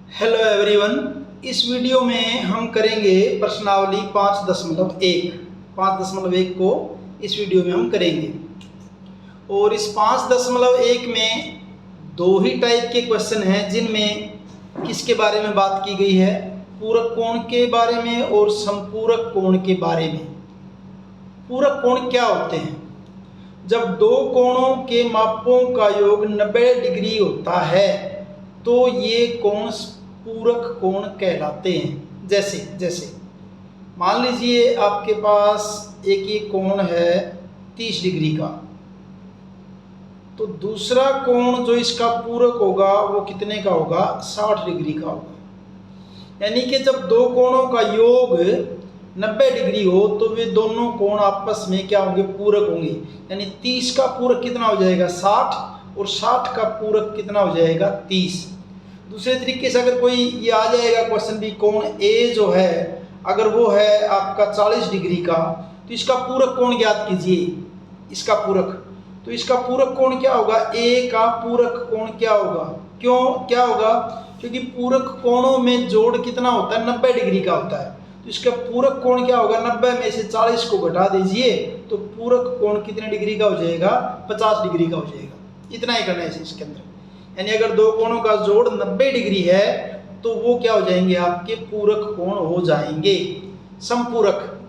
Hello everyone. इस video में हम करेंगे प्रश्नावली 5.1 को इस वीडियो में हम करेंगे। और इस 5.1 में दो ही टाइप के क्वेश्चन हैं जिनमें किसके बारे में बात की गई है, पूरक कोण के बारे में और संपूरक कोण के बारे में। पूरक कोण क्या होते हैं? जब दो कोणों के मापों का योग 90 डिग्री होता है तो ये कोण पूरक कोण कहलाते हैं। जैसे जैसे मान लीजिए आपके पास एक ये कोण है 30 डिग्री का, तो दूसरा कोण जो इसका पूरक होगा वो कितने का होगा? 60 डिग्री का होगा। यानी कि जब दो कोणों का योग 90 डिग्री हो तो वे दोनों कोण आपस में क्या होंगे? पूरक होंगे। यानी 30 का पूरक कितना हो जाएगा? 60, और 60 का पूरक कितना हो जाएगा? 30। दूसरे तरीके से अगर कोई ये आ जाएगा क्वेश्चन भी, कोण ए जो है अगर वो है आपका 40 डिग्री का, तो इसका पूरक कोण ज्ञात कीजिए। इसका पूरक, तो इसका पूरक कोण क्या होगा? ए का पूरक कोण क्या होगा? क्यों क्या होगा? क्योंकि पूरक कोणों में जोड़ कितना होता है? 90 डिग्री का होता है। तो इसका पूरक कोण क्या होगा? 90 में से 40 को घटा दीजिए तो पूरक कोण कितने डिग्री का हो जाएगा? 50 डिग्री का हो जाएगा। इतना ही करना है इसके अंदर। यानी अगर दो कोणों का जोड़ 90 डिग्री है तो वो क्या हो जाएंगे? आपके पूरक कोण हो जाएंगे। संपूरक,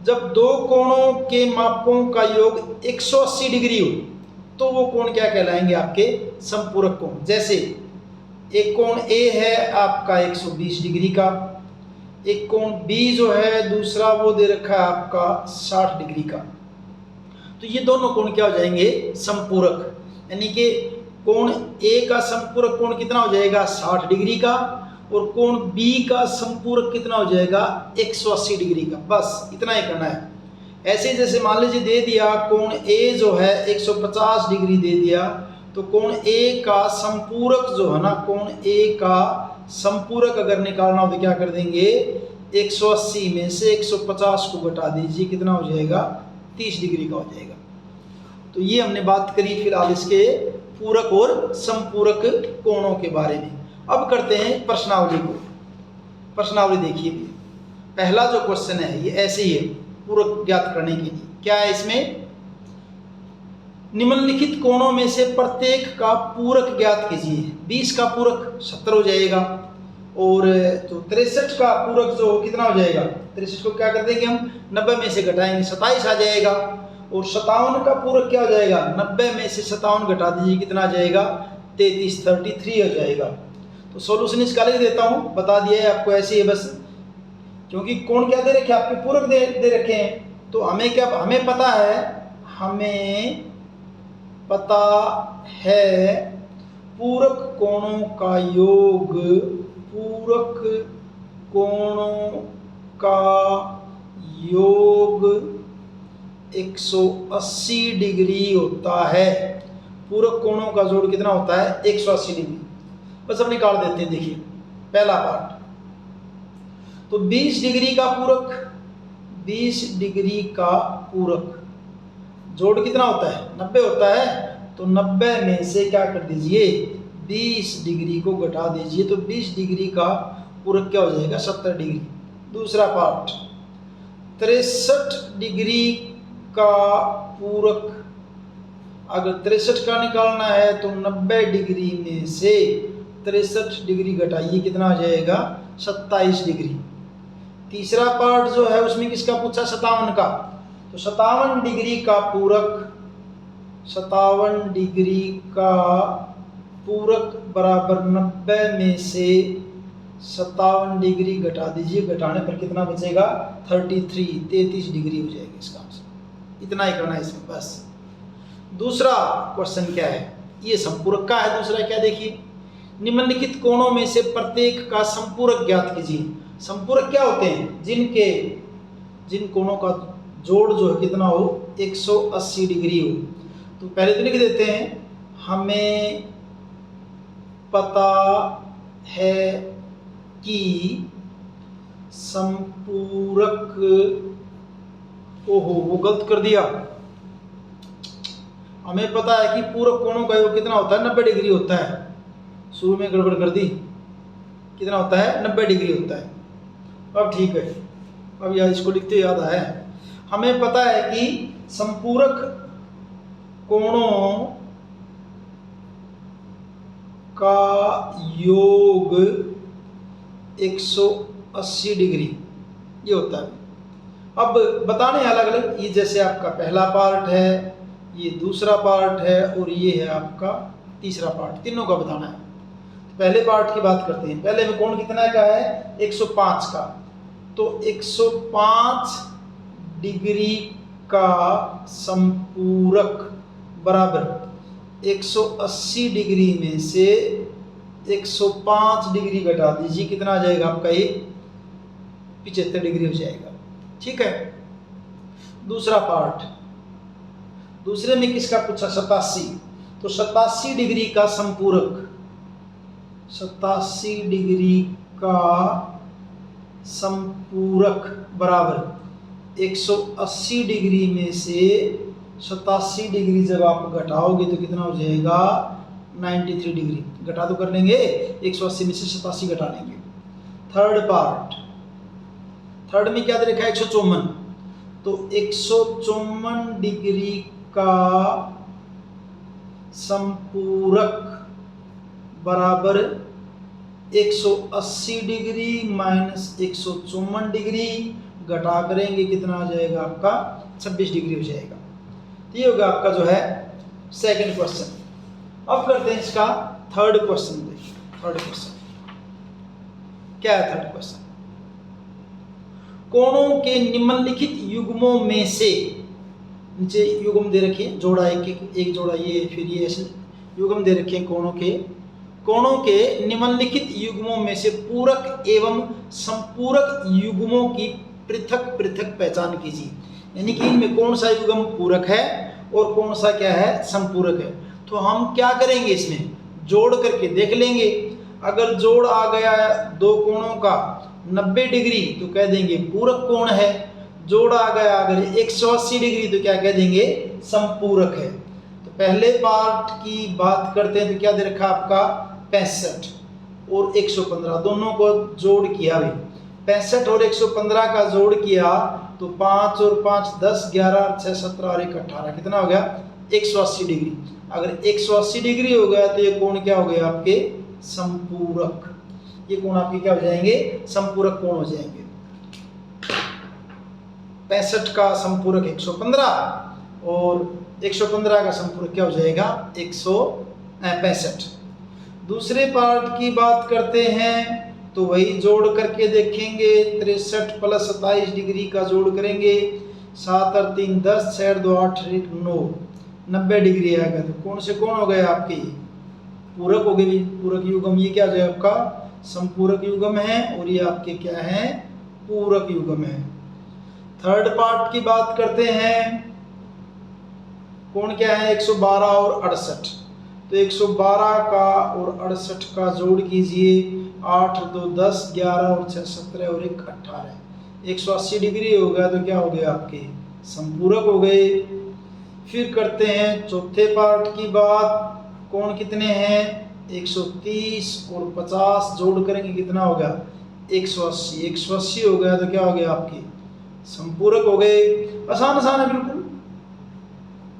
जब दो कोणों के मापों का योग 180 डिग्री हो तो वो कोण क्या कहलाएंगे? आपके संपूरक कोण। जैसे एक कोण ए है आपका 120 डिग्री का, एक कोण बी जो है दूसरा वो दे रखा है आपका 60 डिग्री का, तो ये दोनों कोण क्या हो जाएंगे? संपूरक। यानी कि कोण ए का संपूरक कोण कितना हो जाएगा? 60 डिग्री का, और कोण बी का संपूरक कितना हो जाएगा? 180 डिग्री का। बस इतना ही करना है। ऐसे जैसे मान लीजिए दे दिया कोण ए जो है 150 डिग्री दे दिया, तो कोण ए का संपूरक जो है ना, कोण ए का संपूरक अगर निकालना हो तो क्या कर देंगे? 180 में से 150 को घटा दीजिए, कितना हो जाएगा? 30 डिग्री का हो जाएगा। तो ये हमने बात करी फिलहाल इसके पूरक और संपूरक कोणों के बारे में। अब करते हैं प्रश्नावली को। प्रश्नावली देखिए, पहला जो क्वेश्चन है ये ऐसे ही है पूरक ज्ञात करने के लिए। क्या है इसमें? निम्नलिखित कोणों में से प्रत्येक का पूरक ज्ञात कीजिए। 20 का पूरक 70 हो जाएगा, और जो 63 का पूरक जो कितना हो जाएगा? 63 को क्या कर देंगे हम? 90 में से घटाएंगे, 27 आ जाएगा। और 57 का पूरक क्या हो जाएगा? 90 में से 57 घटा दीजिए, कितना आ जाएगा? 33 हो जाएगा। तो सॉल्यूशन इसका लिख देता हूँ, बता दिया है आपको, ऐसे ही है बस। क्योंकि कोण क्या दे रखे? आपके पूरक दे रखे हैं, तो हमें क्या हमें पता है? हमें पता है पूरक कोणों का योग, पूरक कोणों का योग 180 डिग्री होता है। पूरक कोणों का जोड़ कितना होता है? 180 डिग्री। बस अब निकाल देते हैं। देखिए पहला पार्ट, तो 20 डिग्री का पूरक, 20 डिग्री का पूरक जोड़ कितना होता है? 90 होता है। तो 90 में से क्या कर दीजिए? 20 डिग्री को घटा दीजिए, तो 20 डिग्री का पूरक क्या हो जाएगा? 70 डिग्री। दूसरा पार्ट, 63 डिग्री का पूरक, अगर 63 का निकालना है तो 90 डिग्री में से 63 डिग्री घटाइए, कितना आ जाएगा? 27 डिग्री। तीसरा पार्ट जो है उसमें किसका पूछा? 57 का। तो 57 डिग्री का पूरक, 57 डिग्री का पूरक बराबर 90 में से 57 डिग्री घटा दीजिए, घटाने पर कितना बचेगा? 33 डिग्री हो जाएगा इसका आंसर। इतना ही करना है इसमें बस। दूसरा क्वेश्चन क्या है? ये संपूरक का है। दूसरा क्या? देखिए, निम्नलिखित कोणों में से प्रत्येक का संपूरक ज्ञात कीजिए। संपूरक क्या होते हैं? जिन कोणों का जोड़ जो है कितना हो? 180 डिग्री हो। तो पहले तो लिख देते हैं, हमें पता है कि संपूरक, ओहो वो गलत कर दिया। हमें पता है कि पूरक कोणों का योग कितना होता है? 90 डिग्री होता है। शुरू में गड़बड़ कर दी। कितना होता है, 90 डिग्री होता है। अब ठीक है, अब यार इसको लिखते याद आया, हमें पता है कि संपूरक कोणों का योग 180 डिग्री ये होता है। अब बताने अलग अलग, ये जैसे आपका पहला पार्ट है, ये दूसरा पार्ट है और ये है आपका तीसरा पार्ट, तीनों का बताना है। तो पहले पार्ट की बात करते हैं। पहले में कोण कितना का है, 105 का। तो 105 डिग्री का संपूरक बराबर 180 डिग्री में से 105 डिग्री घटा दीजिए, कितना आ जाएगा आपका, ये 75 डिग्री हो जाएगा। ठीक है। दूसरा पार्ट, दूसरे में किसका पूछा, 87। तो 87 डिग्री का संपूरक, 87 डिग्री का संपूरक बराबर 180 डिग्री में से 87 डिग्री जब आप घटाओगे तो कितना हो जाएगा, 93 डिग्री। घटा तो कर लेंगे, 180 में से 87 घटा लेंगे। थर्ड पार्ट, थर्ड में क्या दे रखा है, 154। तो 154 डिग्री का संपूरक बराबर 180 डिग्री माइनस 154 डिग्री घटा करेंगे, कितना आ जाएगा आपका, 26 डिग्री हो जाएगा। तो ये होगा आपका जो है सेकंड क्वेश्चन। अब करते हैं इसका थर्ड क्वेश्चन। देखिए थर्ड क्वेश्चन क्या है। थर्ड क्वेश्चन, कोणों के निम्नलिखित युग्मों में से, नीचे युग्म दे रखे, जोड़ा एक जोड़ा ये, फिर ये ऐसे युग्म दे रखे कोणों के निम्नलिखित युग्मों में से पूरक एवं संपूरक युग्मों की पृथक पृथक पहचान कीजिए। यानी कि इनमें कौन सा युग्म पूरक है और कौन सा क्या है, संपूरक है। तो हम क्या करेंगे, इसमें जोड़ करके देख लेंगे। अगर जोड़ आ गया दो कोणों का 90 डिग्री तो कह देंगे पूरक कोण है। जोड़ आ गया अगर 180 डिग्री तो क्या कह देंगे, संपूरक है। तो पहले पार्ट की बात करते हैं तो क्या दे रखा आपका, 65 और 115, दोनों को जोड़ किया भी, 65 और 115 का जोड़ किया तो 5 और 5 10, 11 6 17 और 1 18, कितना हो गया, 180 डिग्री। अगर 180 डिग्री हो गया तो ये कोण क्या हो गया आपके, संपूरक। ये कोण आपके क्या हो जाएंगे, संपूरक कोण हो जाएंगे। 65 का संपूरक 115 और 115 का संपूरक क्या हो जाएगा, 165। दूसरे पार्ट की बात करते हैं तो वही जोड़ करके देखेंगे। 63 प्लस 27 डिग्री का जोड़ करेंगे, 7 और 3 10, 6 2 8 1 9, 90 डिग्री आएगा। तो कौन से कौन हो गए आपके, पूरक हो गए, पूरक युग्म। ये क्या हो जाएगा आपका, संपूरक युग्म है और ये आपके क्या है, पूरक युग्म है। थर्ड पार्ट की बात करते हैं, कौन क्या है, 112 और 68। तो 112 का और 68 का जोड़ कीजिए, 8 2 10, 11 और 6 17 और 1 18, 180 डिग्री हो गया। तो क्या हो गया आपके, संपूरक हो गए। फिर करते हैं चौथे पार्ट की बात, कौन कितने हैं, 130 और 50 जोड़ करेंगे कितना हो गया, 180। 180 हो गया तो क्या हो गया आपके, संपूरक हो गए। आसान आसान है बिल्कुल।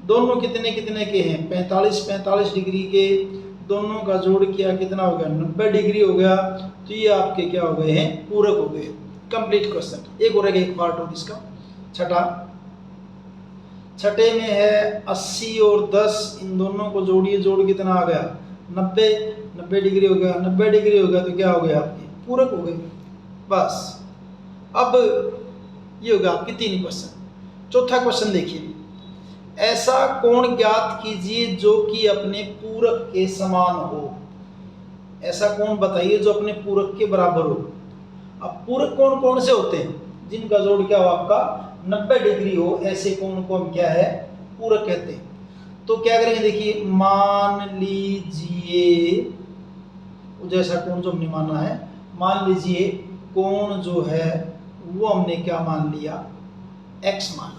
दोनों कितने कितने के हैं, 45 डिग्री के, दोनों का जोड़ किया कितना हो गया, 90 डिग्री हो गया। तो ये आपके क्या हो गए हैं, पूरक हो गए। Complete question. एक और एक पार्ट हो इसका, छठे में है 80 और 10, इन दोनों को जोड़िए, जोड़ कितना आ गया, 90 डिग्री हो गया। 90 डिग्री हो गया तो क्या हो गया आपके, पूरक हो गए। बस अब ये होगा आपके 3 क्वेश्चन। चौथा क्वेश्चन देखिए, ऐसा कोण ज्ञात कीजिए जो कि अपने पूरक के समान हो। ऐसा कोण बताइए जो अपने पूरक के बराबर हो। अब पूरक कोण कौन से होते हैं, जिनका जोड़ क्या हो आपका 90 डिग्री हो, ऐसे कोण को हम क्या है, पूरक कहते हैं। तो क्या करेंगे देखिए, मान लीजिए जैसा कोण जो हमने माना है, मान लीजिए कोण जो है वो हमने क्या मान लिया, x मान लिया।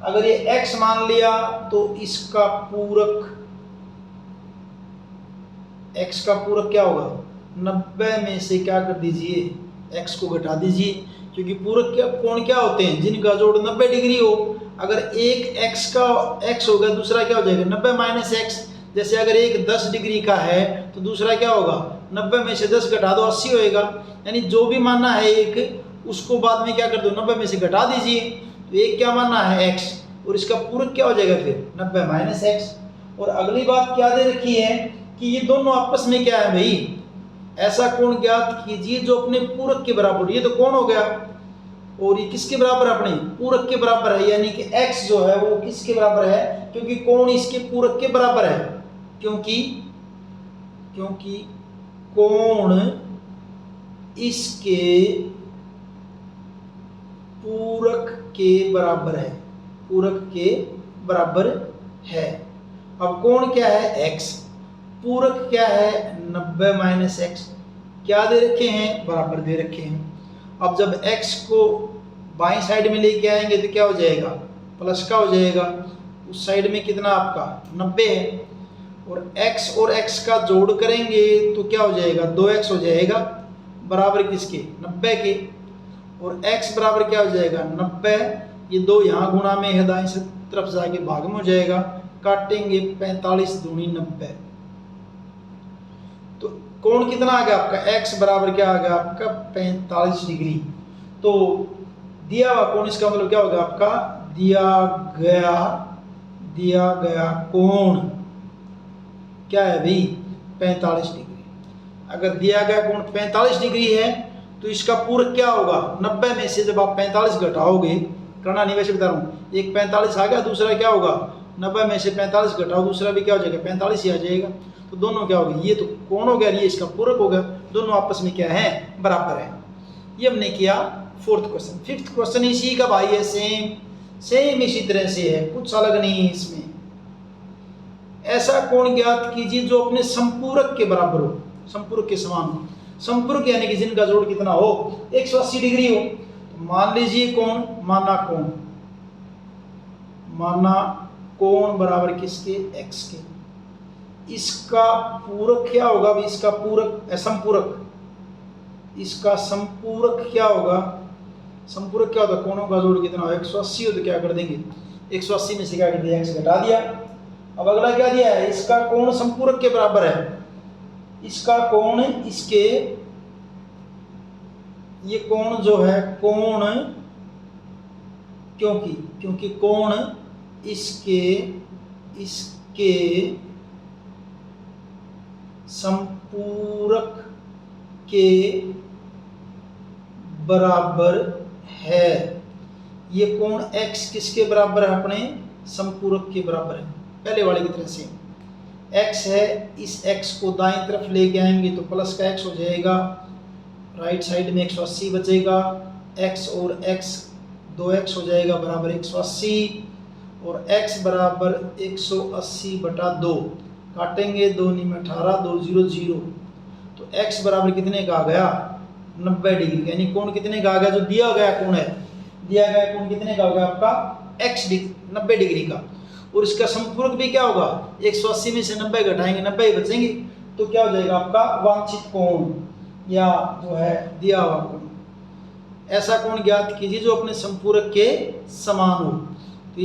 अगर ये x मान लिया तो इसका पूरक, x का पूरक क्या होगा, 90 में से क्या कर दीजिए, x को घटा दीजिए, क्योंकि पूरक क्या कोण क्या होते हैं जिनका जोड़ 90 डिग्री हो। अगर एक x का x होगा, दूसरा क्या हो जाएगा 90 माइनस x। जैसे अगर एक 10 डिग्री का है तो दूसरा क्या होगा, 90 में से 10 घटा दो 80 होएगा। यानी जो भी मानना है एक, उसको बाद में क्या कर दो 90 में से घटा दीजिए। तो एक क्या मानना है x, और इसका पूरक क्या हो जाएगा फिर 90 माइनस x। और अगली बात क्या दे रखी है कि ये दोनों आपस में क्या है भाई, ऐसा कोण ज्ञात कीजिए जो अपने पूरक के बराबर। ये तो कोण हो गया, और ये किसके बराबर है, अपने पूरक के बराबर है। यानी कि x जो है वो किसके बराबर है, क्योंकि कोण इसके पूरक के बराबर है, क्योंकि कोण इसके पूरक के बराबर है, पूरक के बराबर है। अब कोण क्या है x, पूरक क्या है 90 माइनस x, क्या दे रखे हैं, बराबर दे रखे हैं। अब जब x को बाईं साइड में लेके आएंगे तो क्या हो जाएगा, प्लस का हो जाएगा। उस साइड में कितना आपका 90 है, और x और x का जोड़ करेंगे तो क्या हो जाएगा 2x हो जाएगा, बराबर किसके 90 के। और x बराबर क्या हो जाएगा 90, ये दो यहाँ गुणा में है, दाईं तरफ जाके भाग में हो जाएगा, काटेंगे 45 दूनी 90। तो कोण कितना आ गया आपका, x बराबर क्या आ गया आपका 45 डिग्री। तो दिया हुआ कोण, इसका मतलब क्या होगा आपका दिया गया कोण क्या है भाई 45 डिग्री। अगर दिया गया कोण 45 डिग्री है तो इसका पूरक क्या होगा 90 में से जब आप 45 घटाओगे, करना नहीं वैसे बता रहा हूँ, एक 45 आ गया, दूसरा क्या होगा 90 में से 45 घटाओ, दूसरा भी क्या हो जाएगा 45 ही आ जाएगा। तो दोनों क्या हो गए, ये तो कोण हो गया, ये इसका पूरक हो गया, दोनों आपस में क्या है बराबर है। ये हमने किया फोर्थ क्वेश्चन। फिफ्थ क्वेश्चन इसी का भाई है, सेम इसी तरह से है, कुछ अलग नहीं है इसमें। ऐसा कोण ज्ञात कीजिए जो अपने संपूरक के बराबर हो, संपूरक के समान हो। संपूरक यानी कि जिनका जोड़ कितना हो 180 डिग्री हो। तो मान लीजिए कोण, माना कोण बराबर किसके x के, इसका पूरक क्या होगा, इसका पूरक संपूरक, इसका संपूरक क्या होगा, संपूरक क्या होता, कोणों का जोड़ कितना हो 180 हो, तो क्या कर देंगे 180 में से क्या कर दिया x घटा दिया। अब अगला क्या दिया है, इसका कोण संपूरक के बराबर है, इसका कोण इसके, ये कोण जो है कोण, क्योंकि कोण इसके संपूरक के बराबर है। ये कोण x किसके बराबर है, अपने संपूरक के बराबर है, पहले वाले की तरह से। x है, इस x को दाईं तरफ लेके आएंगे तो प्लस का x हो जाएगा, राइट साइड में 180 बचेगा, x और x 2x हो जाएगा बराबर 180, और x बराबर 180 बटा 2, काटेंगे 2 में 18, 2 0 0। तो x बराबर कितने का आ गया 90 डिग्री, यानी कोण कितने का आ गया, जो दिया गया कोण है, दिया गया कोण कितने का होगा आपका x 90 डिग्री का। और इसका संपूरक भी क्या होगा 180 में से 90 घटाएंगे 90 ही बचेंगे, तो क्या हो जाएगा आपका वांछित कोण या जो है दिया हुआ कोण। ऐसा कोण ज्ञात कीजिए जो अपने संपूरक के समान हो। तो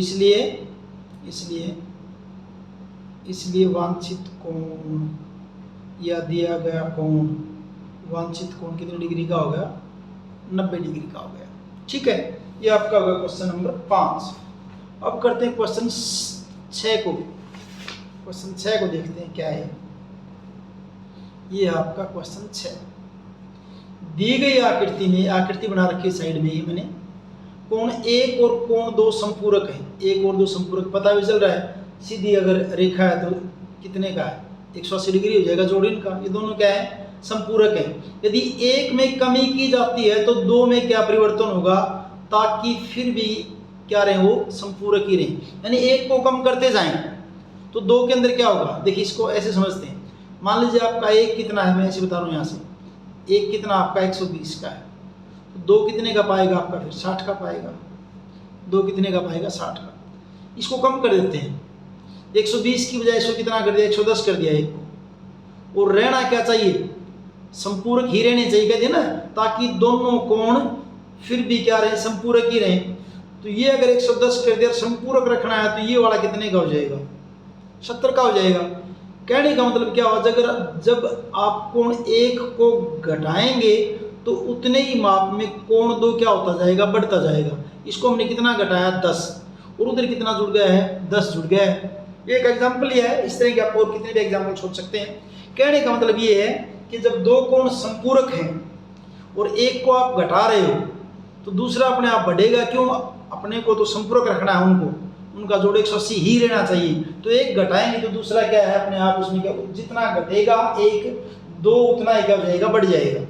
इसलिए वांछित कोण या दिया गया कोण, वांछित कोण कितने डिग्री का हो गया 90 डिग्री का हो गया। ठीक है, ये आपका होगा क्वेश्चन नंबर 5। अब करते हैं क्वेश्चन 6 को। क्वेश्चन 6 को देखते हैं क्या है। ये आपका क्वेश्चन 6, दी गई आकृति में, आकृति बना रखी है साइड में, ये मैंने कोण 1 और कोण 2 संपूरक है, 1 और 2 संपूरक पता भी चल रहा है, सीधी अगर रेखा है तो कितने का है 180 डिग्री हो जाएगा जोड़ इनका, ये दोनों क्या है संपूरक है। यदि एक में कमी की जाती है तो 2 में क्या परिवर्तन होगा, ताकि फिर भी क्या रहे वो संपूरक ही रहे, यानी एक को कम करते जाएं तो 2 के अंदर क्या होगा। देखिए इसको ऐसे समझते हैं, मान लीजिए आपका 1 कितना है, मैं ऐसे बता रहा हूँ, यहाँ से 1 कितना आपका 120 का है, तो 2 कितने का पाएगा आपका फिर 60 का पाएगा, 2 कितने का पाएगा 60 का। इसको कम कर देते हैं, 120 की बजाय इसको कितना कर दिया 110 कर दिया एक को, और रहना क्या चाहिए संपूरक ही रहने चाहिए, कहते हैं ना, ताकि दोनों कोण फिर भी क्या रहे, संपूरक ही रहे। तो ये अगर 110 कर दिया संपूरक रखना है तो ये वाला कितने का हो जाएगा, 70 का हो जाएगा। कहने का मतलब क्या हो, जब आप कोण 1 को घटाएंगे तो उतने ही माप में कोण 2 क्या होता जाएगा, बढ़ता जाएगा। इसको हमने कितना घटाया, 10, और उधर कितना जुड़ गया है, 10 जुड़ गया है। एक एग्जाम्पल ये है, इस तरह के आप और कितने भी एग्जाम्पल सोच सकते हैं। कहने का मतलब ये है कि जब दो कोण संपूरक हैं और एक को आप घटा रहे हो तो दूसरा अपने आप बढ़ेगा। क्यों, अपने को तो संपूरक रखना है, उनका जोड़ 180 ही रहना चाहिए। तो एक घटाएंगे तो दूसरा क्या है, अपने आप उसमें क्या, जितना घटेगा 1 2 उतना ही क्या हो जाएगा, बढ़ जाएगा।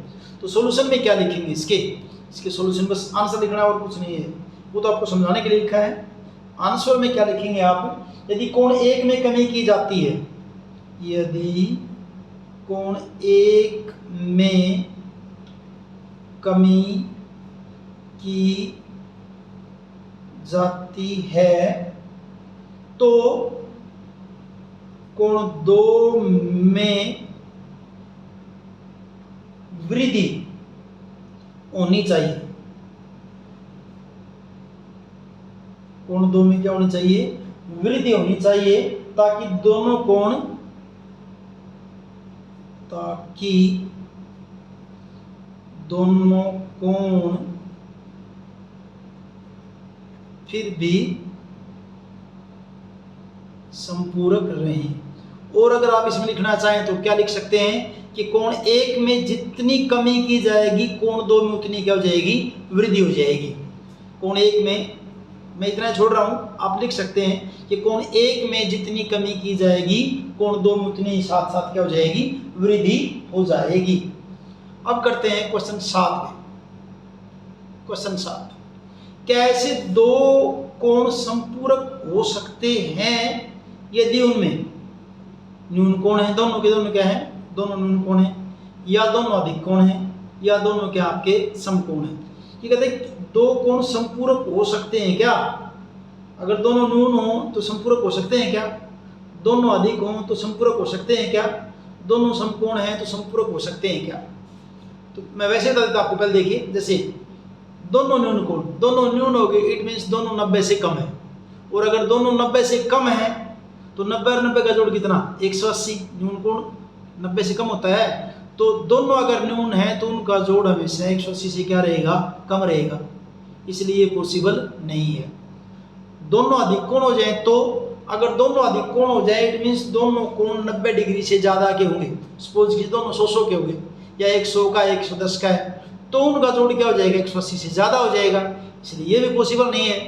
तो सॉल्यूशन में क्या लिखेंगे, इसके सॉल्यूशन बस आंसर लिखना और कुछ नहीं है, वो तो आपको समझाने के लिए लिखा है। आंसर में क्या लिखेंगे आप, यदि कोण 1 में कमी की जाती है, यदि कोण 1 में कमी की जाती है तो कोण 2 में वृद्धि होनी चाहिए। कोण 2 में क्या होनी चाहिए, वृद्धि होनी चाहिए, ताकि दोनों कोण फिर भी संपूरक रहें। और अगर आप इसमें लिखना चाहें तो क्या लिख सकते हैं कि कोण 1 में जितनी कमी की जाएगी कोण 2 में उतनी क्या हो जाएगी, वृद्धि हो जाएगी। कोण 1 में, मैं इतना छोड़ रहा हूं, आप लिख सकते हैं कि कोण 1 में जितनी कमी की जाएगी कोण 2 में उतनी साथ साथ क्या हो जाएगी, वृद्धि हो जाएगी। अब करते हैं क्वेश्चन 7 में। क्वेश्चन 7, कैसे दो कोण संपूरक हो सकते हैं यदि उनमें न्यून कोण है, दोनों के दोनों क्या है, दोनों न्यून कोण है, या दोनों अधिक कोण है, या दोनों क्या आपके समकोण है। ये कहते हैं दो कोण संपूरक हो सकते हैं क्या, अगर दोनों न्यून हो तो संपूरक हो सकते हैं क्या, दोनों अधिक हो तो संपूरक हो सकते हैं क्या, दोनों समकोण हैं तो संपूरक हो सकते हैं क्या। तो मैं वैसे बता देता आपको, पहले देखिए, जैसे दोनों न्यून कोण, दोनों न्यून हो गए, इट मीन्स दोनों 90 से कम है। और अगर दोनों 90 से कम है तो 90 और 90 का जोड़ कितना, 180। न्यून कोण 90 से कम होता है, तो दोनों अगर न्यून है तो उनका जोड़ हमेशा 180 से क्या रहेगा, कम रहेगा, इसलिए ये पॉसिबल नहीं है। दोनों अधिक कोण हो जाए, तो अगर दोनों अधिक कोण हो जाए इट मीन्स दोनों कोण 90 डिग्री से ज़्यादा के होंगे। सपोज कि दोनों 100 के होंगे, या 100 का 110 का है, तो उनका जोड़ क्या हो जाएगा, 180 से ज़्यादा हो जाएगा, इसलिए ये भी पॉसिबल नहीं है।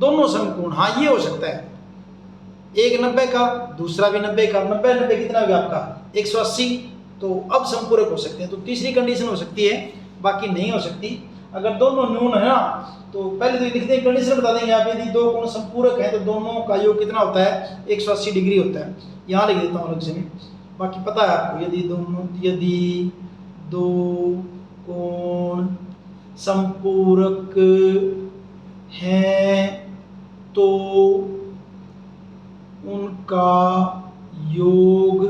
दोनों समकोण, हाँ ये हो सकता है, एक 90 का दूसरा भी 90 का, 90 90 कितना हो गया आपका 180, तो अब संपूरक हो सकते हैं। तो तीसरी कंडीशन हो सकती है, बाकी नहीं हो सकती। अगर दोनों न्यून है ना, तो पहले तो लिखते हैं, कंडीशन बता देंगे आप, यदि दो कोण संपूरक है तो दोनों का योग कितना होता है, 180 डिग्री होता है। यहाँ लिख देता हूँ अलग से में, बाकी पता है आपको, यदि दो कोण संपूरक हैं तो उनका योग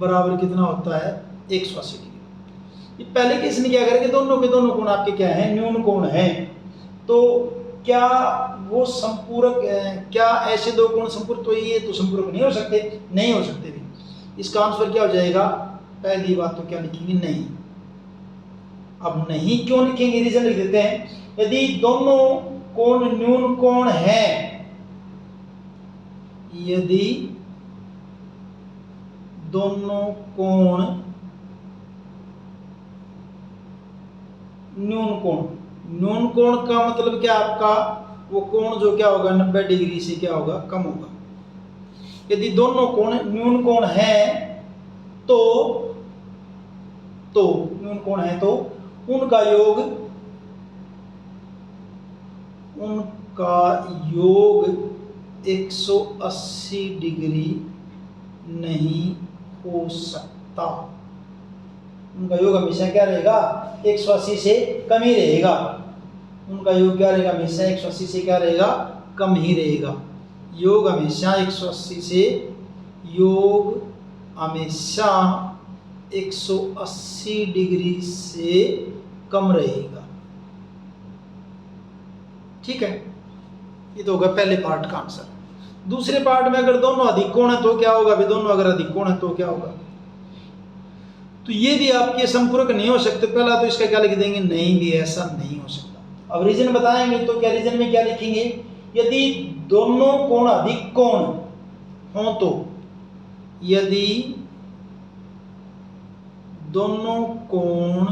बराबर कितना होता है, 180 डिग्री। ये पहले केस में क्या करेंगे, दोनों के दोनों कोण आपके क्या हैं, न्यून कोण हैं, तो क्या वो संपूरक, क्या ऐसे दो कोण संपूरक, तो ये तो संपूरक नहीं हो सकते, नहीं हो सकते भी। इसका आंसर क्या हो जाएगा, पहली बात तो क्या लिखेंगे, नहीं। अब नहीं क्यों लिखेंगे, रीजन लिख देते हैं, यदि दोनों कोण न्यून कोण हैं, यदि दोनों कोण न्यून कोण का मतलब क्या आपका, वो कोण जो क्या होगा 90 डिग्री से क्या होगा, कम होगा। यदि दोनों कोण न्यून कोण है तो न्यून कोण है तो उनका योग 180 डिग्री नहीं हो सकता। उनका योग हमेशा क्या रहेगा, 180 से कम ही रहेगा। उनका योग क्या रहेगा, हमेशा 180 से क्या रहेगा, कम ही रहेगा। योग हमेशा 180 से, योग हमेशा 180 डिग्री से कम रहेगा। ठीक है, ये तो होगा पहले पार्ट का आंसर। दूसरे पार्ट में अगर दोनों अधिक कोण है तो क्या होगा? भी दोनों अगर अधिक कोण है तो क्या होगा? तो ये भी आपके संपूरक नहीं हो सकते। पहला तो इसका क्या लिख देंगे? नहीं, भी ऐसा नहीं हो सकता। अब रीजन बताएंगे तो क्या रीजन में क्या लिखेंगे? यदि दोनों कोण अधिक कोण हो तो, यदि दोनों कोण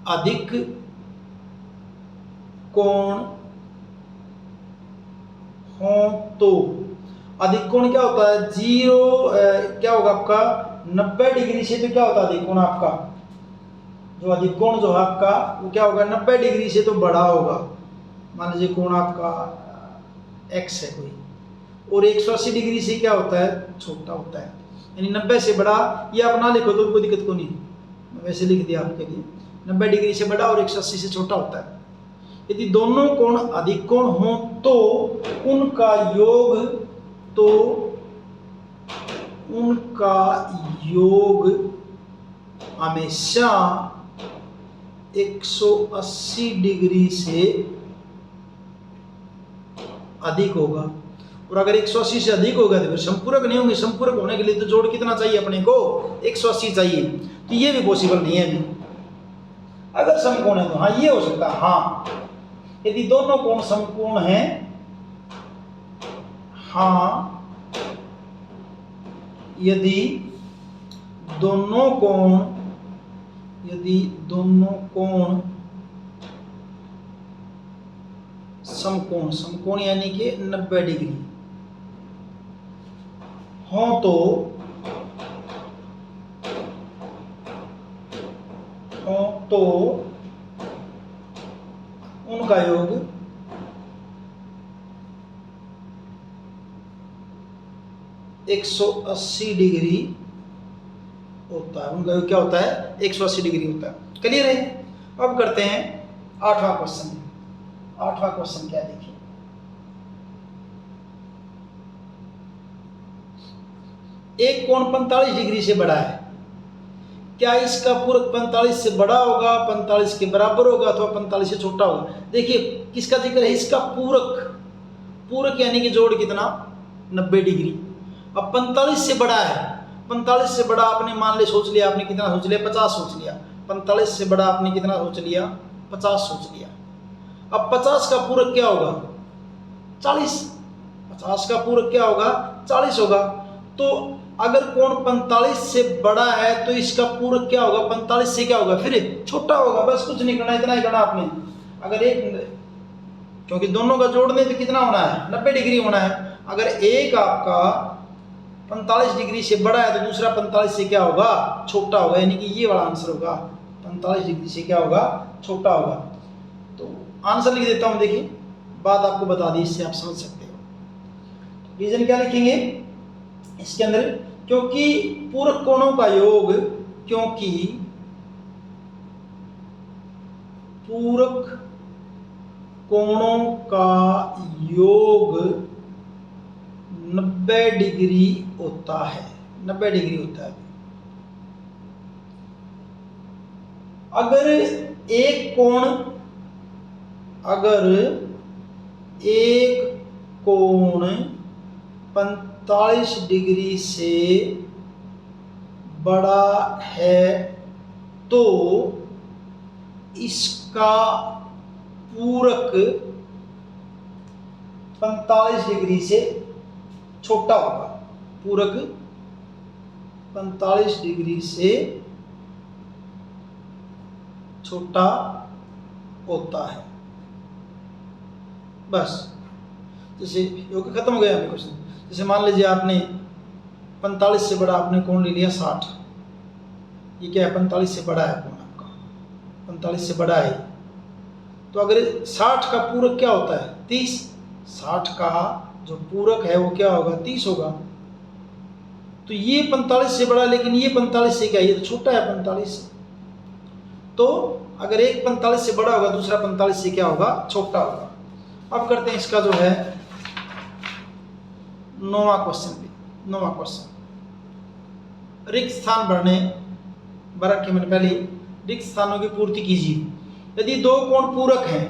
अधिक कोण हो तो, अधिक कोण क्या होता है? क्या होगा आपका? 90 डिग्री से तो क्या होता है अधिक कोण आपका? जो अधिक कोण जो है आपका वो क्या होगा? 90 डिग्री से तो बड़ा होगा। मान लीजिए कोण आपका x है कोई, और 180 डिग्री से क्या होता है? छोटा होता है। यानी 90 से बड़ा, ये आप ना लिखो तो कोई दिक्कत को नहीं, मैं वैसे लिख दिया आपके लिए। 90 डिग्री से बड़ा और 180 से छोटा होता है। यदि दोनों कोण अधिक कोण हो तो उनका योग हमेशा 180 डिग्री से अधिक होगा। और अगर 180 से अधिक होगा तो फिर संपूरक नहीं होंगे। संपूरक होने के लिए तो जोड़ कितना चाहिए अपने को? 180 चाहिए। तो ये भी पॉसिबल नहीं है अभी। अगर समकोण है तो हाँ ये हो सकता है। हाँ, यदि दोनों कोण समकोण हैं, हाँ यदि दोनों कोण समकोण यानी कि 90 डिग्री हो तो उनका योग 180 डिग्री होता है। उनका योग क्या होता है? 180 डिग्री होता है। क्लियर है? अब करते हैं 8वां क्वेश्चन। 8वां क्वेश्चन क्या देखिए, एक कोण 45 डिग्री से बड़ा है, क्या इसका पूरक 45 से बड़ा होगा, 45 के बराबर होगा अथवा 45 से छोटा होगा? देखिए किसका जिक्र है? इसका पूरक यानी कि जोड़ कितना? 90 डिग्री। अब 45 से बड़ा है, 45 से बड़ा आपने मान ले सोच लिया, आपने कितना सोच लिया? 50 सोच लिया। 45 से बड़ा आपने कितना सोच लिया? 50 सोच लिया। अब 50 का पूरक क्या होगा? 40। 50 का पूरक क्या होगा? 40 होगा। तो अगर कोण 45 से बड़ा है तो इसका पूरक क्या होगा? 45 से क्या होगा? फिर छोटा होगा। बस कुछ नहीं करना, इतना ही करना आपने। अगर क्योंकि दोनों का जोड़ने तो कितना होना है? 90 डिग्री होना है। अगर एक आपका 45 डिग्री से बड़ा है तो दूसरा 45 से क्या होगा? छोटा होगा। यानी कि ये वाला आंसर होगा, 45 डिग्री से क्या होगा? छोटा होगा। तो आंसर लिख देता हूं, देखिए बात आपको बता दी, इससे आप समझ सकते हो। रीजन क्या लिखेंगे इसके अंदर? क्योंकि पूरक कोणों का योग, क्योंकि पूरक कोणों का योग 90 डिग्री होता है। 90 डिग्री होता है। अगर एक कोण 45 डिग्री से बड़ा है तो इसका पूरक 45 डिग्री से छोटा होगा। पूरक 45 डिग्री से छोटा होता है। बस, जैसे योग खत्म हो गया हमें क्वेश्चन। जैसे मान लीजिए आपने 45 से बड़ा आपने कोण ले लिया 60। ये क्या है? 45 से बड़ा है कोण आपका, 45 से बड़ा है। तो अगर 60 का पूरक क्या होता है? 30। 60 का जो पूरक है वो क्या होगा? 30 होगा। तो ये 45 से बड़ा, लेकिन ये 45 से क्या? ये तो छोटा है 45 से। तो अगर एक 45 से बड़ा होगा, दूसरा 45 से क्या होगा? छोटा होगा। अब करते हैं इसका जो है 9वां क्वेश्चन। रिक्त स्थान भर के मैंने पहले रिक्त स्थानों की पूर्ति कीजिए। यदि दो कोण पूरक हैं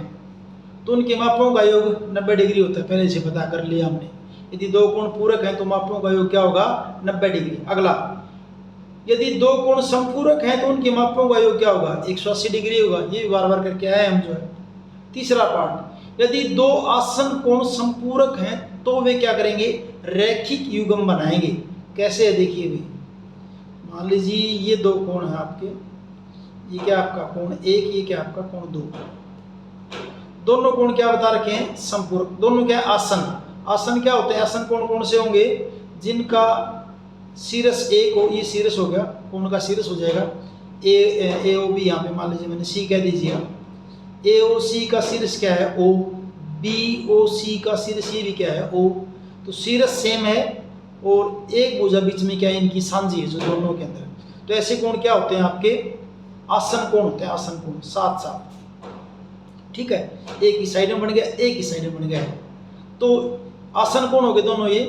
तो उनके मापों का योग 90 डिग्री होता है, पहले से पता कर लिया हमने। यदि दो कोण पूरक हैं तो मापों का योग क्या होगा? 90 डिग्री। अगला, यदि दो कोण संपूरक हैं तो उनके मापों का योग क्या होगा? 180 डिग्री होगा। ये भी बार बार करके आए हम जो है। तीसरा पार्ट, यदि दो आसन कोण संपूरक हैं तो वे क्या करेंगे? रैखिक युग्म बनाएंगे। कैसे है देखिए भाई, मान लीजिए ये दो कोण है आपके, ये क्या आपका कोण 1, ये क्या आपका कोण 2। दोनों कोण क्या बता रखे हैं? संपूरक। दोनों क्या है? आसन। आसन क्या होते हैं? आसन कोण कौन से होंगे? जिनका शीर्ष एक हो, ये शीर्ष हो गया, कोण का शीर्ष हो जाएगा ए ओ बी। यहाँ पे मान लीजिए मैंने सी कह दीजिए, ए ओ सी का शीर्ष क्या है? ओ। बी ओ सी का शीर्ष ये भी क्या है? ओ। तो शीर्ष सेम है और एक भुजा बीच में क्या है? इनकी सांझी है जो दोनों के अंदर। तो ऐसे कोण क्या होते हैं आपके? आसन कोण होते हैं। आसन कोण साथ साथ, ठीक है, एक ही साइड में बन गया, एक ही साइड में बन गया। तो आसन कोण हो गए दोनों ये।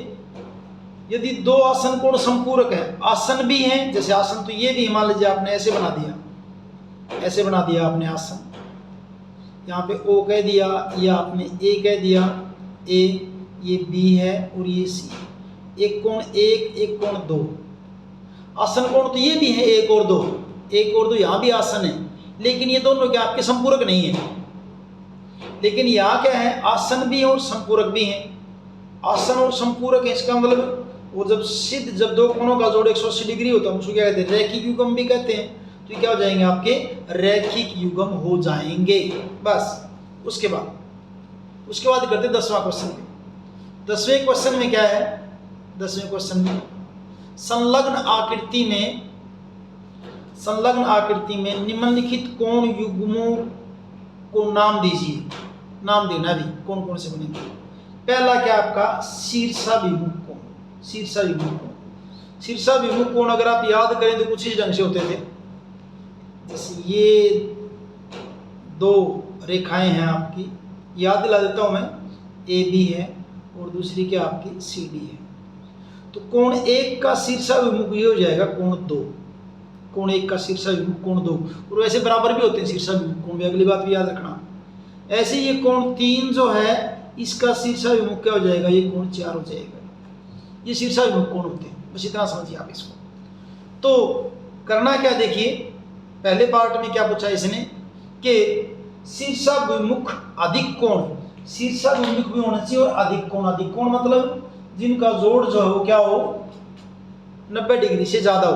यदि दो आसन कोण संपूरक है, आसन भी हैं, जैसे आसन तो ये भी मान लीजिए आपने ऐसे बना दिया, ऐसे बना दिया आपने आसन, यहाँ पे ओ कह दिया, ये आपने ए कह दिया, ए, ये बी है और ये सी। एक कोण 1, एक कोण 2। आसन कोण तो ये भी है 1 और 2, 1 और 2 यहाँ भी आसन है, लेकिन ये दोनों क्या आपके संपूरक नहीं है। लेकिन यहाँ क्या है? आसन भी है और संपूरक भी है। आसन और संपूरक है, इसका मतलब वो जब दो कोणों का जोड़ 180 डिग्री होता है उसको क्या कहते हैं? रैखिक युग्म भी कहते हैं। तो क्या हो जाएंगे आपके? रैखिक युग्म हो जाएंगे। बस उसके बाद करते 10वां क्वेश्चन में। 10वें क्वेश्चन में क्या है? 10वें क्वेश्चन में संलग्न आकृति में निम्नलिखित कोण युग्मों को नाम दीजिए। नाम देना भी कौन कौन से बनेंगे। पहला क्या आपका? शीर्षाभिमुख कोण। शीर्षाभिमुख कोण अगर आप याद करें तो कुछ इस ढंग से होते थे, जैसे ये दो रेखाएं हैं आपकी, याद दिला देता हूं मैं, ए बी है और दूसरी क्या आपकी सी डी है। तो कोण 1 का शीर्षाभिमुख ये हो जाएगा कोण 2। कोण 1 का शीर्षाभिमुख कोण 2, और वैसे बराबर भी होते हैं शीर्षाभिमुख कोण भी, अगली बात भी याद रखना। ऐसे ये कोण 3 जो है इसका शीर्षाभिमुख क्या हो जाएगा? ये कोण 4 हो जाएगा। ये शीर्षाभिमुख कोण होते हैं, बस इतना समझिए आप इसको। तो करना क्या, देखिए पहले पार्ट में क्या पूछा इसने कि शीर्षाभिमुख अधिक कोण, शीर्षाभिमुख भी होना चाहिए और अधिक कोण मतलब जिनका जोड़ जो है वो क्या हो? 90 डिग्री से ज्यादा हो।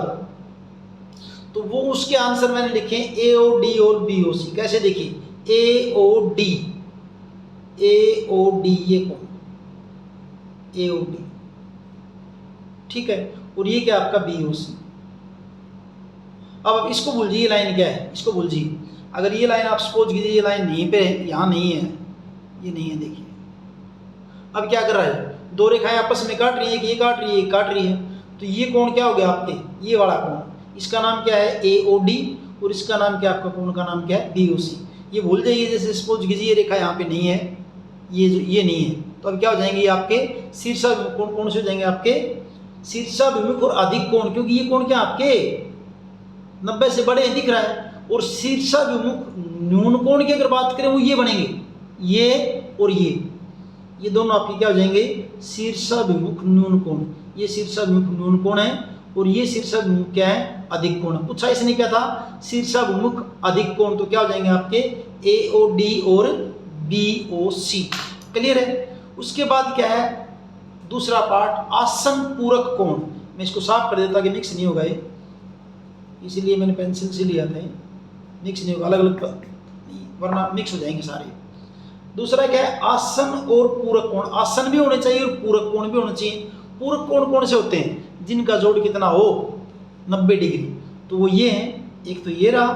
तो वो उसके आंसर मैंने लिखे ए ओ डी और बी ओ सी। कैसे देखिए? ए ओ डी ये कोण ए ओ डी, ठीक है, और ये क्या आपका बी ओ सी। अब इसको भूलिए, ये लाइन क्या है इसको भूलिए। अगर ये लाइन आप सपोज कीजिए ये लाइन नहीं पे है, यहाँ नहीं है, ये नहीं है, देखिए अब क्या कर रहा है? दो रेखाएं आपस में काट रही है, कि ये काट रही है, ये काट रही है। तो ये कोण क्या हो गया आपके? ये वाला कोण, इसका नाम क्या है? ए ओ डी, और इसका नाम क्या आपका कोण का नाम क्या है? बी ओ सी। ये भूल जाइए, जैसे सपोज कीजिए ये रेखा यहाँ पे नहीं है, ये नहीं है, तो अब क्या हो जाएंगे? ये आपके शीर्षाभिमुख कोण कौन से हो जाएंगे? आपके शीर्षाभिमुख और अधिक कोण, क्योंकि ये कोण क्या आपके 90 से बड़े दिख रहा है। और शीर्षाभिमुख न्यून कोण की अगर बात करें वो ये बनेंगे, ये और ये दोनों आपके क्या हो जाएंगे? शीर्षाभिमुख न्यून कोण। ये शीर्षाभिमुख न्यून कोण है और ये शीर्षाभिमुख क्या है? अधिक कोण। पूछा इसने क्या था? शीर्षाभिमुख अधिक कोण, तो क्या हो जाएंगे आपके? ए ओ डी और बी ओ सी। क्लियर है? उसके बाद क्या है? दूसरा पार्ट आसन पूरक कोण। मैं इसको साफ कर देता कि मिक्स नहीं होगा ये, इसीलिए मैंने पेंसिल से लिया था, मिक्स नहीं होगा, अलग अलग वरना मिक्स हो जाएंगे सारे। दूसरा क्या है? आसन और पूरक कोण। आसन भी होने चाहिए और पूरक कोण भी होना चाहिए। पूरक कोण कौन से होते हैं? जिनका जोड़ कितना हो? 90 डिग्री। तो वो ये हैं, एक तो ये रहा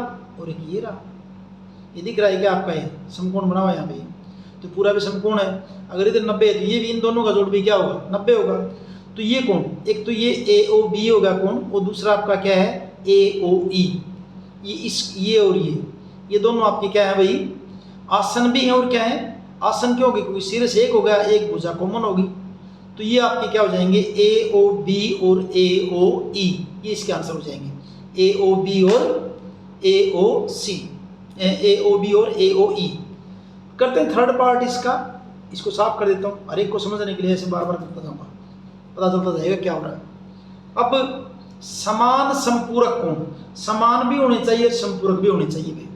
और एक ये रहा। ये दिख रहा है क्या आपका? ये समकोण बना हुआ है यहाँ पे, तो पूरा भी समकोण है। अगर इधर 90 है तो ये भी इन दोनों का जोड़ भी क्या होगा? 90 होगा। तो ये कोण, एक तो ये ए ओ बी होगा कोण, और दूसरा आपका क्या है? ए ओ ई। ये और ये दोनों आपके क्या है भाई? आसन भी है। और क्या है? आसन क्यों होगी? क्योंकि शीर्ष एक हो गया, एक भुजा कॉमन होगी। तो तो ये आपके क्या हो जाएंगे, ए ओ बी और ए ओ ई, ये इसके आंसर हो जाएंगे, ए ओ बी और ए ओ सी, ए ओ बी और ए ओ ई। करते हैं थर्ड पार्ट इसका, इसको साफ कर देता हूँ, हर एक को समझने के लिए ऐसे बार बार करता जाऊँगा, पता चलता जाएगा क्या हो रहा है। अब समान संपूरक कोण, समान भी होने चाहिए, संपूरक भी होने चाहिए भाई।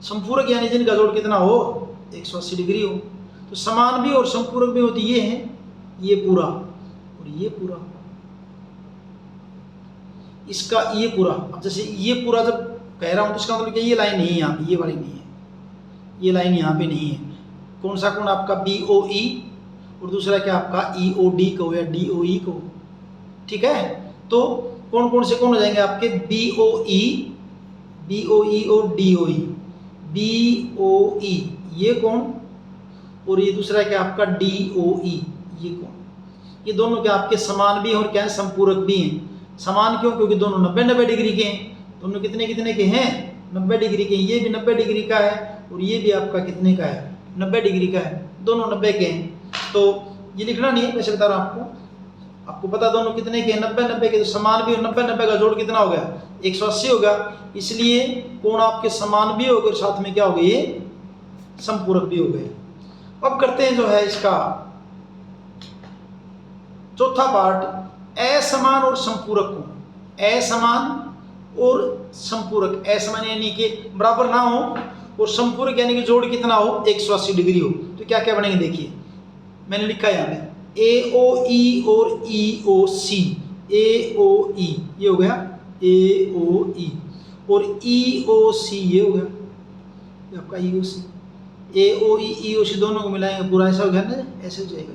संपूरक यानी जिनका जोड़ कितना हो, 180 डिग्री हो। तो समान भी और संपूरक भी होती ये है, ये पूरा और ये पूरा, इसका ये पूरा। अब जैसे ये पूरा जब कह रहा हूं तो इसका मतलब क्या, ये लाइन नहीं है यहाँ पे, ये वाली नहीं है, ये लाइन यहाँ पे नहीं है। कौन सा कोण आपका, बी ओ ई, और दूसरा क्या आपका ई ओ डी को या डी ओ ई को, ठीक है। तो कौन कौन से कोण हो जाएंगे आपके, बी ओ ई और डी ओ ई, बी ओ ई ये कोण, और ये दूसरा क्या आपका डी ओ ई ये कोण। ये दोनों क्या आपके समान भी हैं और क्या है, संपूरक भी हैं। समान क्यों, क्योंकि दोनों 90-90 डिग्री के हैं। दोनों कितने कितने के हैं, 90 डिग्री के। ये भी 90 डिग्री का है और ये भी आपका कितने का है, 90 डिग्री का है, दोनों 90 के हैं। तो ये लिखना नहीं है, वैसे बता रहा हूँ आपको पता दोनों कितने के हैं, 90-90 के। तो समान भी और 90-90 का जोड़ कितना हो गया, 180 होगा। इसलिए कोण आपके समान भी हो गए, साथ में क्या हो गए, ये संपूरक भी हो गए। अब करते हैं जो है इसका चौथा पार्ट, असमान और संपूरक कोण। असमान और संपूरक, असमान यानी कि बराबर ना हो, और संपूरक यानी कि जोड़ कितना हो, 180 डिग्री हो। तो क्या क्या बनेंगे देखिए, मैंने लिखा यहाँ पे ए ओ ई और ई ओ सी, ए ओ ई ये हो गया ए ओ ई, और ई ओ सी ये हो गया, ये आपका ई ओ सी। ए ओ ई ओ सी दोनों को मिलाएंगे पूरा ऐसा हो गया ना, ऐसे हो जाएगा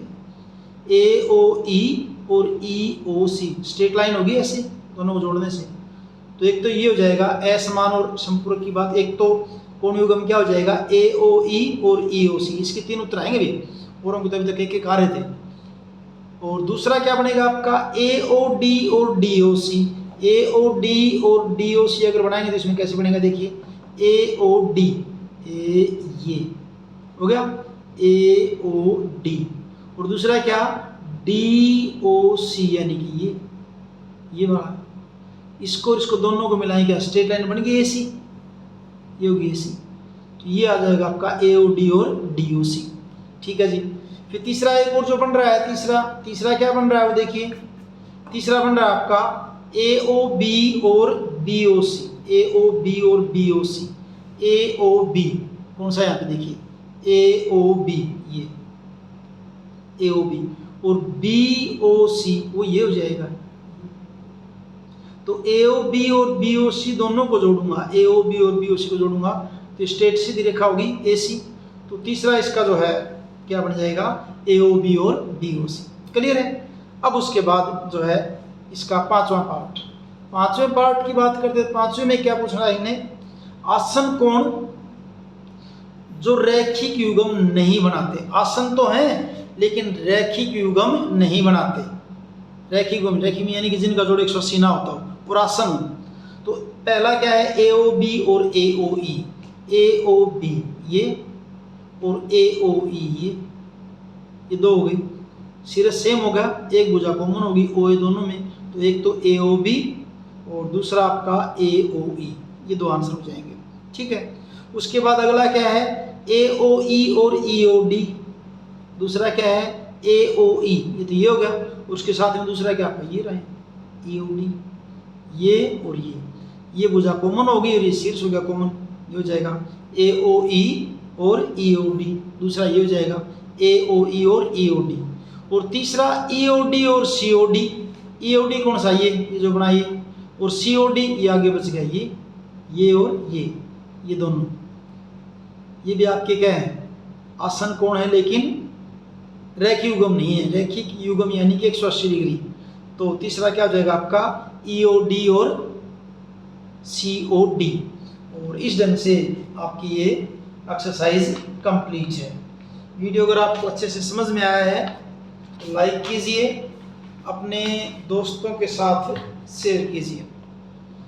ए ओ ई और ई ओ सी, स्ट्रेट लाइन होगी ऐसे दोनों को जोड़ने से। तो एक तो ये हो जाएगा असमान और संपूरक की बात। एक तो कोण युग्म क्या हो जाएगा, ए ओ ई और ई ओ सी, इसके 3 उत्तर आएंगे भी, और हम अभी तक एक आ रहे थे। और दूसरा क्या बनेगा आपका, ए ओ डी और डी ओ सी। ए ओ डी और डी ओ सी अगर बनाएंगे तो इसमें कैसे बनेगा देखिए, ए ओ डी, ये हो गया ए ओ डी, और दूसरा क्या डी ओ सी यानी कि ये वाला। इसको दोनों को मिलाएंगे क्या, स्ट्रेट लाइन बन गई एसी, ये होगी एसी। तो ये आ जाएगा आपका ए ओ डी और डी ओ सी, ठीक है जी। फिर तीसरा एक और जो बन रहा है, तीसरा क्या बन रहा है वो देखिए। तीसरा बन रहा है आपका ए ओ बी और बी ओ सी, ए ओ बी और बी ओ सी। ए ओ बी कौन सा यहाँ पे देखिए, ए ओ बी ये ए ओ बी, और बी ओ सी वो ये हो जाएगा। तो ए ओ बी और बी ओ सी दोनों को जोड़ूंगा, ए ओ बी और बी ओ सी को जोड़ूंगा तो स्ट्रेट सीधी रेखा होगी ए सी। तो तीसरा इसका जो है क्या बन जाएगा, ए ओ बी और बी ओ सी। क्लियर है। अब उसके बाद जो है इसका पांचवा पार्ट की बात करते हैं। पांचवें में क्या पूछ रहा है इन्हें, आसन कोण जो रैखिक युग्म नहीं बनाते। आसन तो हैं लेकिन रैखिक युग्म नहीं बनाते। रैखिक युग्म, रैखिक यानी कि जिनका जोड़ 180 ना होता हो, और आसन हो। तो पहला क्या है, ए ओ बी और ए ओ ई। ए ओ बी ये और ए ओ ई ये दो हो गई, सिरे सेम होगा, एक भुजा कॉमन होगी ओ ए दोनों में। तो एक तो ए ओ बी और दूसरा आपका ए ओ ई, ये दो आंसर हो जाएंगे, ठीक है। उसके बाद अगला क्या है, ए ओ ई और ई ओ डी। दूसरा क्या है ए ओ ई, ये तो ये हो गया। उसके साथ में दूसरा क्या आपका ये रहे ई ओ डी, ये और ये भुजा कॉमन होगी और ये शीर्ष हो गया कॉमन, ये हो जाएगा ए ओ ई और ई ओ डी। दूसरा ये हो जाएगा ए ओ ई और ई ओ डी। और तीसरा ई ओ डी और सी ओ डी। ई ओ डी कौन सा, ये जो बनाइए, और सी ओ डी ये आगे बच गया, ये और ये दोनों। ये भी आपके क्या है, आसन कोण है लेकिन रैखिक युग्म नहीं है। रैखिक युग्म यानी कि 180 डिग्री। तो तीसरा क्या हो जाएगा आपका ई ओ डी और सी ओ डी। और इस ढंग से आपकी ये एक्सरसाइज कंप्लीट है। वीडियो अगर आपको अच्छे से समझ में आया है तो लाइक कीजिए, अपने दोस्तों के साथ शेयर कीजिए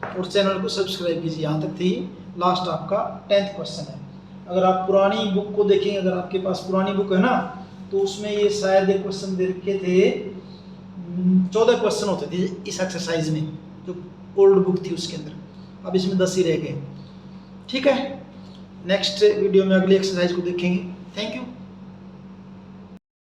और चैनल को सब्सक्राइब कीजिए। यहाँ तक थी लास्ट आपका 10th क्वेश्चन है। अगर आप पुरानी बुक को देखेंगे, अगर आपके पास पुरानी बुक है ना, तो उसमें ये शायद एक क्वेश्चन दे रखे थे, 14 क्वेश्चन होते थे इस एक्सरसाइज में, जो ओल्ड बुक थी उसके अंदर। अब इसमें 10 ही रह गए। ठीक है, नेक्स्ट वीडियो में अगली एक्सरसाइज को देखेंगे। Thank you.